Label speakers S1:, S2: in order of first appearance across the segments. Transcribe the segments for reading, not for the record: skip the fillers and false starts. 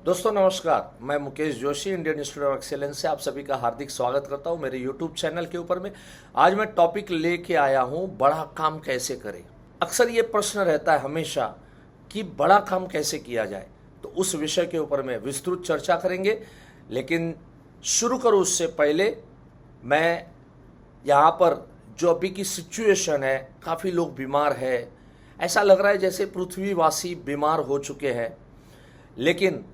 S1: दोस्तों नमस्कार, मैं Mukesh Joshi Indian institute of excellence से आप सभी का हार्दिक स्वागत करता हूं मेरे यूट्यूब चैनल के ऊपर में। आज मैं टॉपिक लेके आया हूं, बड़ा काम कैसे करें। अक्सर ये प्रश्न रहता है हमेशा कि बड़ा काम कैसे किया जाए, तो उस विषय के ऊपर में विस्तृत चर्चा करेंगे। लेकिन शुरू करूं उससे पहले मैं यहाँ पर जो अभी की सिचुएशन है, काफ़ी लोग बीमार है, ऐसा लग रहा है जैसे पृथ्वीवासी बीमार हो चुके हैं। लेकिन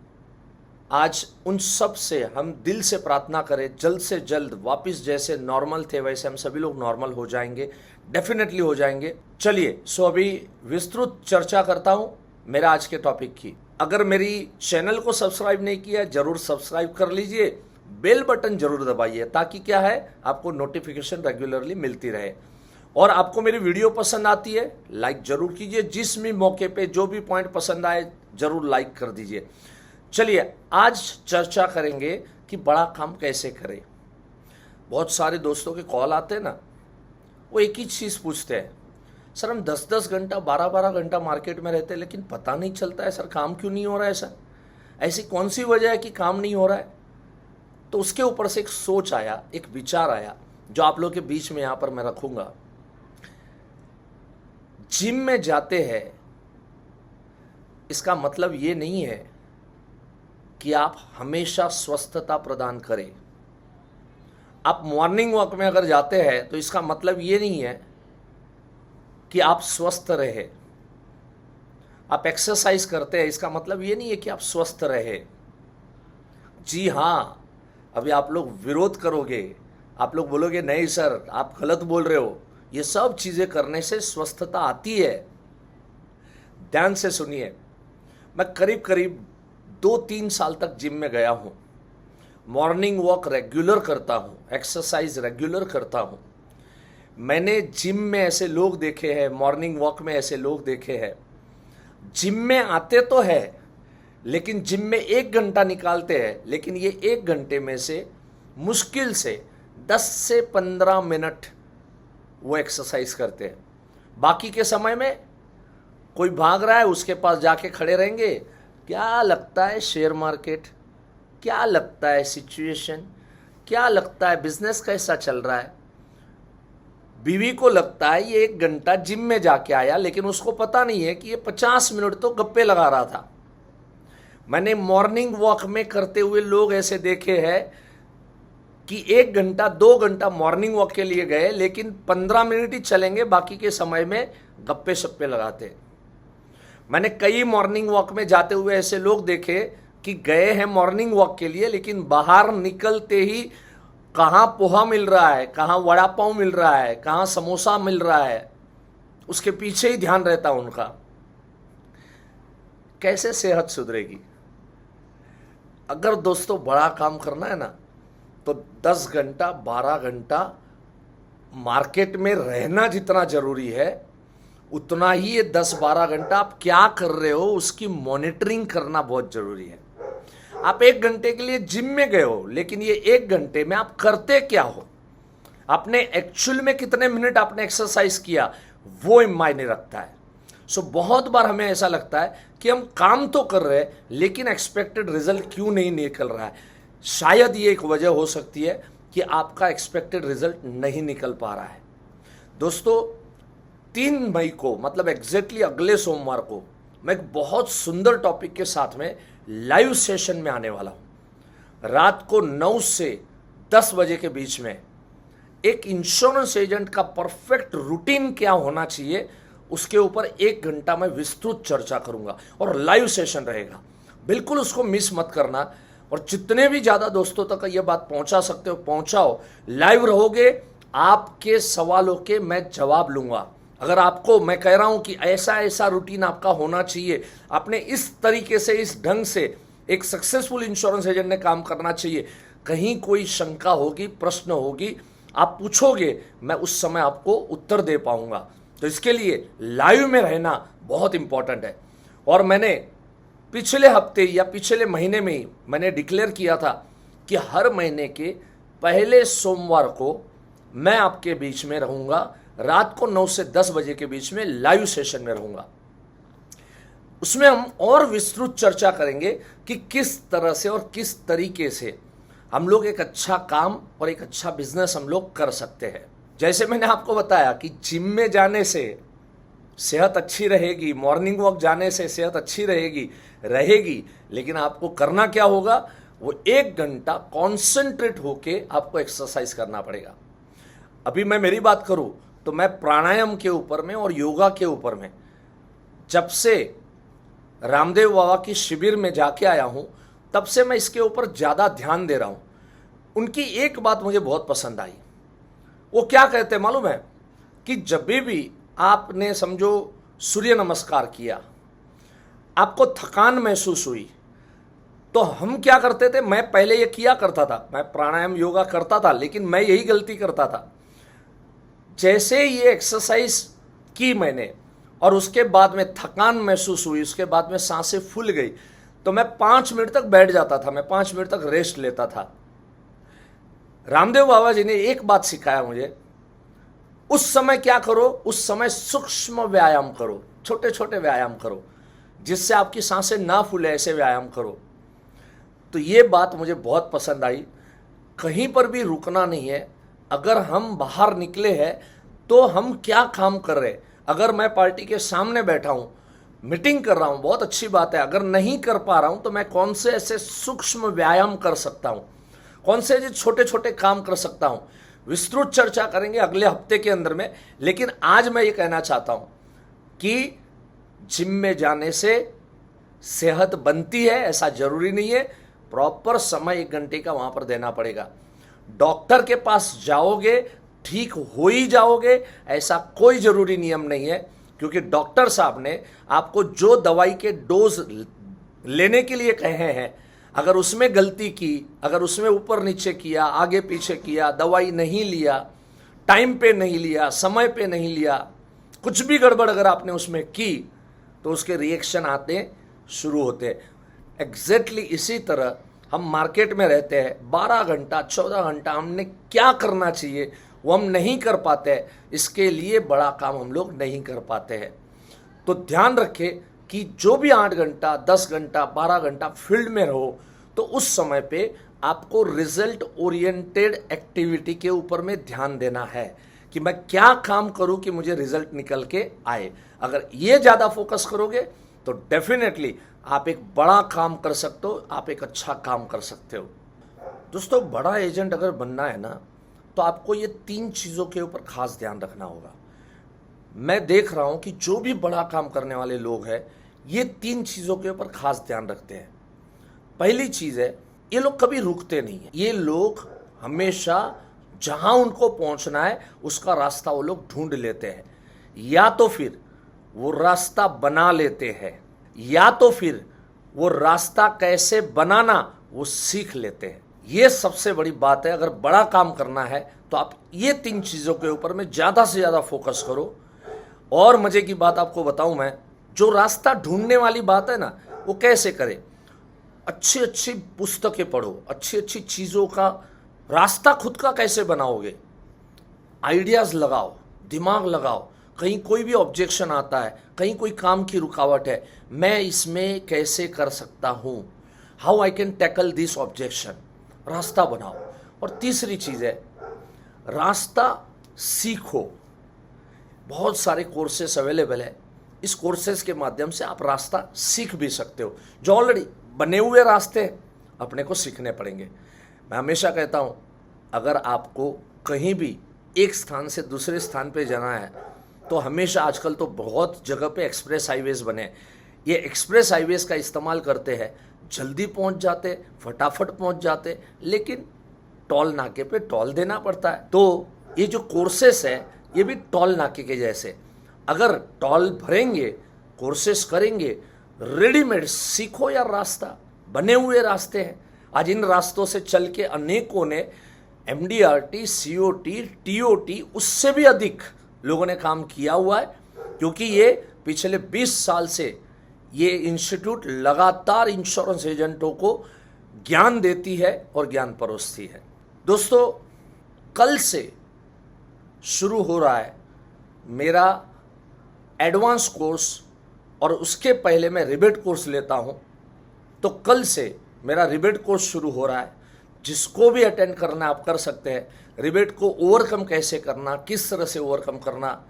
S1: आज उन सब से हम दिल से प्रार्थना करें, जल्द से जल्द वापस जैसे नॉर्मल थे वैसे हम सभी लोग नॉर्मल हो जाएंगे, डेफिनेटली हो जाएंगे। चलिए अभी विस्तृत चर्चा करता हूं मेरा आज के टॉपिक की। अगर मेरी चैनल को सब्सक्राइब नहीं किया जरूर सब्सक्राइब कर लीजिए, बेल बटन जरूर दबाइए ताकि क्या है आपको नोटिफिकेशन रेगुलरली मिलती रहे। और आपको मेरी वीडियो पसंद आती है लाइक जरूर कीजिए, जिस भी मौके पे जो भी पॉइंट पसंद आए जरूर लाइक कर दीजिए। चलिए आज चर्चा करेंगे कि बड़ा काम कैसे करें। बहुत सारे दोस्तों के कॉल आते हैं ना, वो एक ही चीज़ पूछते हैं, सर हम 10-10 घंटा 12-12 घंटा मार्केट में रहते हैं लेकिन पता नहीं चलता है सर, काम क्यों नहीं हो रहा है सर, ऐसी कौन सी वजह है कि काम नहीं हो रहा है। तो उसके ऊपर से एक सोच आया, एक विचार आया जो आप लोग के बीच में यहाँ पर मैं रखूँगा। जिम में जाते हैं इसका मतलब ये नहीं है कि आप हमेशा स्वस्थता प्रदान करें। आप मॉर्निंग वॉक में अगर जाते हैं तो इसका मतलब ये नहीं है कि आप स्वस्थ रहे। आप एक्सरसाइज करते हैं इसका मतलब ये नहीं है कि आप स्वस्थ रहे। जी हाँ, अभी आप लोग विरोध करोगे, आप लोग बोलोगे नहीं सर आप गलत बोल रहे हो। ये सब चीज़ें करने से स्वस्थता आती है। ध्यान से सुनिए, मैं करीब करीब 2-3 साल तक जिम में गया हूँ, मॉर्निंग वॉक रेगुलर करता हूँ, एक्सरसाइज रेगुलर करता हूँ। मैंने जिम में ऐसे लोग देखे हैं, मॉर्निंग वॉक में ऐसे लोग देखे हैं, जिम में आते तो है लेकिन जिम में 1 घंटा निकालते हैं, लेकिन ये 1 घंटे में से मुश्किल से 10 से 15 मिनट वो एक्सरसाइज करते हैं। बाकी के समय में कोई भाग रहा है उसके पास जाके खड़े रहेंगे, क्या लगता है शेयर मार्केट, क्या लगता है सिचुएशन, क्या लगता है बिजनेस कैसा चल रहा है। बीवी को लगता है ये 1 घंटा जिम में जाके आया, लेकिन उसको पता नहीं है कि ये 50 मिनट तो गप्पे लगा रहा था। मैंने मॉर्निंग वॉक में करते हुए लोग ऐसे देखे हैं कि 1 घंटा 2 घंटा मॉर्निंग वॉक के लिए गए लेकिन 15 मिनट ही चलेंगे, बाकी के समय में गप्पे शप्पे लगाते। मैंने कई मॉर्निंग वॉक में जाते हुए ऐसे लोग देखे कि गए हैं मॉर्निंग वॉक के लिए लेकिन बाहर निकलते ही कहाँ पोहा मिल रहा है, कहाँ वड़ा पाव मिल रहा है, कहाँ समोसा मिल रहा है, उसके पीछे ही ध्यान रहता उनका। कैसे सेहत सुधरेगी। अगर दोस्तों बड़ा काम करना है ना तो 10 घंटा 12 घंटा मार्केट में रहना जितना जरूरी है उतना ही ये 10-12 घंटा आप क्या कर रहे हो उसकी मॉनिटरिंग करना बहुत जरूरी है। आप 1 घंटे के लिए जिम में गए हो लेकिन ये 1 घंटे में आप करते क्या हो, आपने एक्चुअल में कितने मिनट आपने एक्सरसाइज किया वो मायने रखता है। बहुत बार हमें ऐसा लगता है कि हम काम तो कर रहे हैं लेकिन एक्सपेक्टेड रिजल्ट क्यों नहीं निकल रहा है। शायद ये एक वजह हो सकती है कि आपका एक्सपेक्टेड रिजल्ट नहीं निकल पा रहा है। दोस्तों 3 मई को मतलब एग्जैक्टली अगले सोमवार को मैं एक बहुत सुंदर टॉपिक के साथ में लाइव सेशन में आने वाला हूं। रात को 9 से 10 बजे के बीच में एक इंश्योरेंस एजेंट का परफेक्ट रूटीन क्या होना चाहिए उसके ऊपर 1 घंटा में विस्तृत चर्चा करूंगा और लाइव सेशन रहेगा। बिल्कुल उसको मिस मत करना और जितने भी ज़्यादा दोस्तों तक ये बात पहुंचा सकते हो पहुंचाओ। लाइव रहोगे, आपके सवालों के मैं जवाब लूंगा। अगर आपको मैं कह रहा हूं कि ऐसा ऐसा रूटीन आपका होना चाहिए, आपने इस तरीके से इस ढंग से एक सक्सेसफुल इंश्योरेंस एजेंट ने काम करना चाहिए, कहीं कोई शंका होगी प्रश्न होगी आप पूछोगे, मैं उस समय आपको उत्तर दे पाऊंगा। तो इसके लिए लाइव में रहना बहुत इंपॉर्टेंट है। और मैंने पिछले हफ्ते या पिछले महीने में ही मैंने डिक्लेयर किया था कि हर महीने के पहले सोमवार को मैं आपके बीच में रहूंगा, रात को 9 से 10 बजे के बीच में लाइव सेशन में रहूंगा। उसमें हम और विस्तृत चर्चा करेंगे कि किस तरह से और किस तरीके से हम लोग एक अच्छा काम और एक अच्छा बिजनेस हम लोग कर सकते हैं। जैसे मैंने आपको बताया कि जिम में जाने से सेहत अच्छी रहेगी, मॉर्निंग वॉक जाने से सेहत अच्छी रहेगी, लेकिन आपको करना क्या होगा, वो 1 घंटा कॉन्सेंट्रेट होके आपको एक्सरसाइज करना पड़ेगा। अभी मैं मेरी बात करूं तो मैं प्राणायाम के ऊपर में और योगा के ऊपर में जब से रामदेव बाबा की शिविर में जाके आया हूं, तब से मैं इसके ऊपर ज़्यादा ध्यान दे रहा हूं। उनकी एक बात मुझे बहुत पसंद आई। वो क्या कहते हैं मालूम है, कि जब भी आपने समझो सूर्य नमस्कार किया, आपको थकान महसूस हुई, तो हम क्या करते थे, मैं पहले ये किया करता था, मैं प्राणायाम योगा करता था, लेकिन मैं यही गलती करता था। जैसे ये एक्सरसाइज की मैंने और उसके बाद में थकान महसूस हुई, उसके बाद में सांसें फूल गई, तो मैं 5 मिनट तक बैठ जाता था, मैं 5 मिनट तक रेस्ट लेता था। रामदेव बाबा जी ने एक बात सिखाया मुझे, उस समय क्या करो, उस समय सूक्ष्म व्यायाम करो, छोटे छोटे व्यायाम करो, जिससे आपकी सांसें ना फूले, ऐसे व्यायाम करो। तो ये बात मुझे बहुत पसंद आई। कहीं पर भी रुकना नहीं है। अगर हम बाहर निकले हैं तो हम क्या काम कर रहे हैं। अगर मैं पार्टी के सामने बैठा हूँ, मीटिंग कर रहा हूँ, बहुत अच्छी बात है। अगर नहीं कर पा रहा हूँ तो मैं कौन से ऐसे सूक्ष्म व्यायाम कर सकता हूँ, कौन से छोटे छोटे काम कर सकता हूँ, विस्तृत चर्चा करेंगे अगले हफ्ते के अंदर में। लेकिन आज मैं ये कहना चाहता हूँ कि जिम में जाने से सेहत बनती है ऐसा जरूरी नहीं है। प्रॉपर समय 1 घंटे का वहां पर देना पड़ेगा। डॉक्टर के पास जाओगे ठीक हो ही जाओगे ऐसा कोई जरूरी नियम नहीं है, क्योंकि डॉक्टर साहब ने आपको जो दवाई के डोज लेने के लिए कहे हैं, अगर उसमें गलती की, अगर उसमें ऊपर नीचे किया, आगे पीछे किया, दवाई नहीं लिया, टाइम पे नहीं लिया, समय पे नहीं लिया, कुछ भी गड़बड़ अगर आपने उसमें की, तो उसके रिएक्शन आते शुरू होते हैं। एग्जैक्टली इसी तरह हम मार्केट में रहते हैं, 12 घंटा 14 घंटा हमने क्या करना चाहिए वो हम नहीं कर पाते हैं। इसके लिए बड़ा काम हम लोग नहीं कर पाते हैं। तो ध्यान रखें कि जो भी 8 घंटा 10 घंटा 12 घंटा फील्ड में रहो, तो उस समय पे आपको रिजल्ट ओरिएंटेड एक्टिविटी के ऊपर में ध्यान देना है कि मैं क्या काम करूं कि मुझे रिजल्ट निकल के आए। अगर ये ज़्यादा फोकस करोगे तो डेफिनेटली आप एक बड़ा काम कर सकते हो, आप एक अच्छा काम कर सकते हो। दोस्तों, बड़ा एजेंट अगर बनना है ना, तो आपको ये 3 चीज़ों के ऊपर खास ध्यान रखना होगा। मैं देख रहा हूं कि जो भी बड़ा काम करने वाले लोग हैं, ये 3 चीज़ों के ऊपर खास ध्यान रखते हैं। पहली चीज़ है, ये लोग कभी रुकते नहीं है। ये लोग हमेशा जहां उनको पहुंचना है उसका रास्ता वो लोग ढूंढ लेते हैं, या तो फिर वो रास्ता बना लेते हैं, या तो फिर वो रास्ता कैसे बनाना वो सीख लेते हैं। ये सबसे बड़ी बात है। अगर बड़ा काम करना है तो आप ये 3 चीज़ों के ऊपर में ज़्यादा से ज़्यादा फोकस करो। और मज़े की बात आपको बताऊं मैं, जो रास्ता ढूंढने वाली बात है ना, वो कैसे करें। अच्छी अच्छी पुस्तकें पढ़ो, अच्छी अच्छी चीज़ों का रास्ता खुद का कैसे बनाओगे, आइडियाज़ लगाओ, दिमाग लगाओ। कहीं कोई भी ऑब्जेक्शन आता है, कहीं कोई काम की रुकावट है, मैं इसमें कैसे कर सकता हूँ, how I can tackle this objection, रास्ता बनाओ। और तीसरी चीज़ है, रास्ता सीखो। बहुत सारे कोर्सेस अवेलेबल है, इस कोर्सेस के माध्यम से आप रास्ता सीख भी सकते हो। जो ऑलरेडी बने हुए रास्ते अपने को सीखने पड़ेंगे। मैं हमेशा कहता हूँ, अगर आपको कहीं भी एक स्थान से दूसरे स्थान पे जाना है, तो हमेशा, आजकल तो बहुत जगह पे एक्सप्रेस हाईवेज बने, ये एक्सप्रेस हाईवेज का इस्तेमाल करते हैं, जल्दी पहुंच जाते, फटाफट पहुंच जाते, लेकिन टोल नाके पे टोल देना पड़ता है। तो ये जो कोर्सेस है ये भी टोल नाके के जैसे, अगर टोल भरेंगे, कोर्सेस करेंगे, रेडीमेड सीखो यार, रास्ता बने हुए रास्ते हैं। आज इन रास्तों से चल के अनेकों ने MDRT, COT, TOT, उससे भी अधिक लोगों ने काम किया हुआ है, क्योंकि ये पिछले 20 साल से ये इंस्टीट्यूट लगातार इंश्योरेंस एजेंटों को ज्ञान देती है और ज्ञान परोसती है। दोस्तों, कल से शुरू हो रहा है मेरा एडवांस कोर्स और उसके पहले मैं रिबेट कोर्स लेता हूँ। तो कल से मेरा रिबेट कोर्स शुरू हो रहा है, जिसको भी अटेंड करना आप कर सकते हैं। रिबेट को ओवरकम कैसे करना, किस तरह से ओवरकम करना,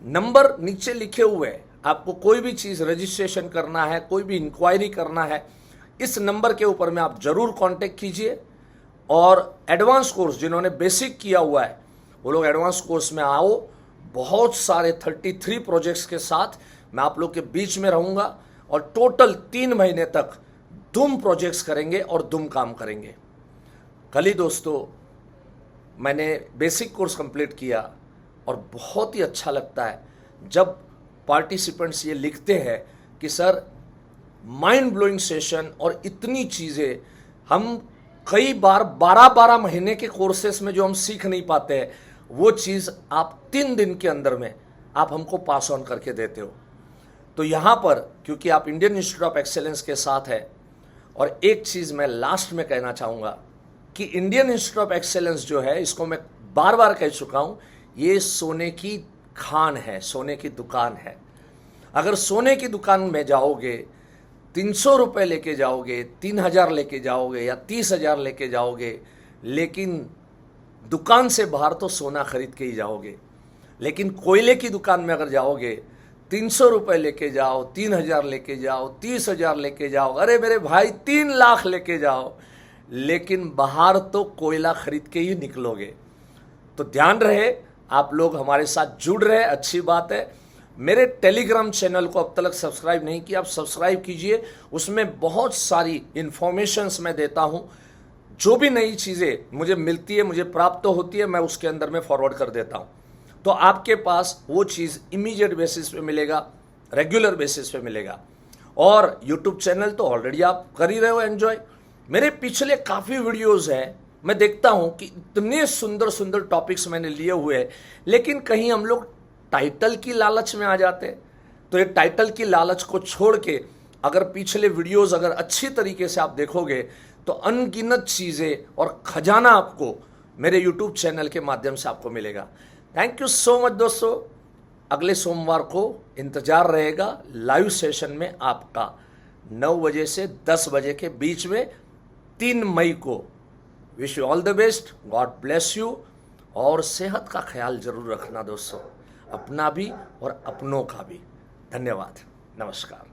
S1: नंबर नीचे लिखे हुए हैं। आपको कोई भी चीज़ रजिस्ट्रेशन करना है, कोई भी इंक्वायरी करना है, इस नंबर के ऊपर में आप जरूर कांटेक्ट कीजिए। और एडवांस कोर्स जिन्होंने बेसिक किया हुआ है वो लोग एडवांस कोर्स में आओ। बहुत सारे 33 प्रोजेक्ट्स के साथ मैं आप लोग के बीच में रहूँगा और टोटल 3 महीने तक धूम प्रोजेक्ट्स करेंगे और धूम काम करेंगे। कल ही दोस्तों मैंने बेसिक कोर्स कंप्लीट किया और बहुत ही अच्छा लगता है जब पार्टिसिपेंट्स ये लिखते हैं कि सर माइंड ब्लोइंग सेशन, और इतनी चीज़ें हम कई बार 12-12 महीने के कोर्सेस में जो हम सीख नहीं पाते हैं वो चीज़ आप 3 दिन के अंदर में आप हमको पास ऑन करके देते हो। तो यहाँ पर क्योंकि आप इंडियन इंस्टीट्यूट ऑफ एक्सेलेंस के साथ है, और एक चीज़ मैं लास्ट में कहना चाहूँगा कि इंडियन इंस्टीट्यूट ऑफ एक्सेलेंस जो है, इसको मैं बार बार कह चुका हूँ, ये सोने की खान है, सोने की दुकान है। अगर सोने की दुकान में जाओगे 300 रुपये लेके जाओगे, 3000 लेके जाओगे या 30,000 लेके जाओगे, लेकिन दुकान से बाहर तो सोना खरीद के ही जाओगे। लेकिन कोयले की दुकान में अगर जाओगे 300 रुपये लेके जाओ, 3000 लेके जाओ, 30,000 लेके जाओ, अरे मेरे भाई 3 लाख लेके जाओ, लेकिन बाहर तो कोयला खरीद के ही निकलोगे। तो ध्यान रहे, आप लोग हमारे साथ जुड़ रहे, अच्छी बात है। मेरे टेलीग्राम चैनल को अब तक सब्सक्राइब नहीं किया, आप सब्सक्राइब कीजिए। उसमें बहुत सारी इन्फॉर्मेशंस मैं देता हूं, जो भी नई चीज़ें मुझे मिलती है, मुझे प्राप्त होती है, मैं उसके अंदर में फॉरवर्ड कर देता हूं। तो आपके पास वो चीज़ इमीडिएट बेसिस पे मिलेगा, रेगुलर बेसिस पे मिलेगा। और यूट्यूब चैनल तो ऑलरेडी आप कर ही रहे हो एंजॉय। मेरे पिछले काफ़ी वीडियोस हैं, मैं देखता हूं कि इतने सुंदर सुंदर टॉपिक्स मैंने लिए हुए हैं, लेकिन कहीं हम लोग टाइटल की लालच में आ जाते हैं। तो ये टाइटल की लालच को छोड़ के अगर पिछले वीडियोस अगर अच्छी तरीके से आप देखोगे तो अनगिनत चीज़ें और खजाना आपको मेरे यूट्यूब चैनल के माध्यम से आपको मिलेगा। थैंक यू सो मच दोस्तों। अगले सोमवार को इंतजार रहेगा लाइव सेशन में आपका 9 बजे से 10 बजे के बीच में, 3 मई को। Wish you all the best, God bless you. और सेहत का ख्याल जरूर रखना दोस्तों, अपना भी और अपनों का भी। धन्यवाद, नमस्कार।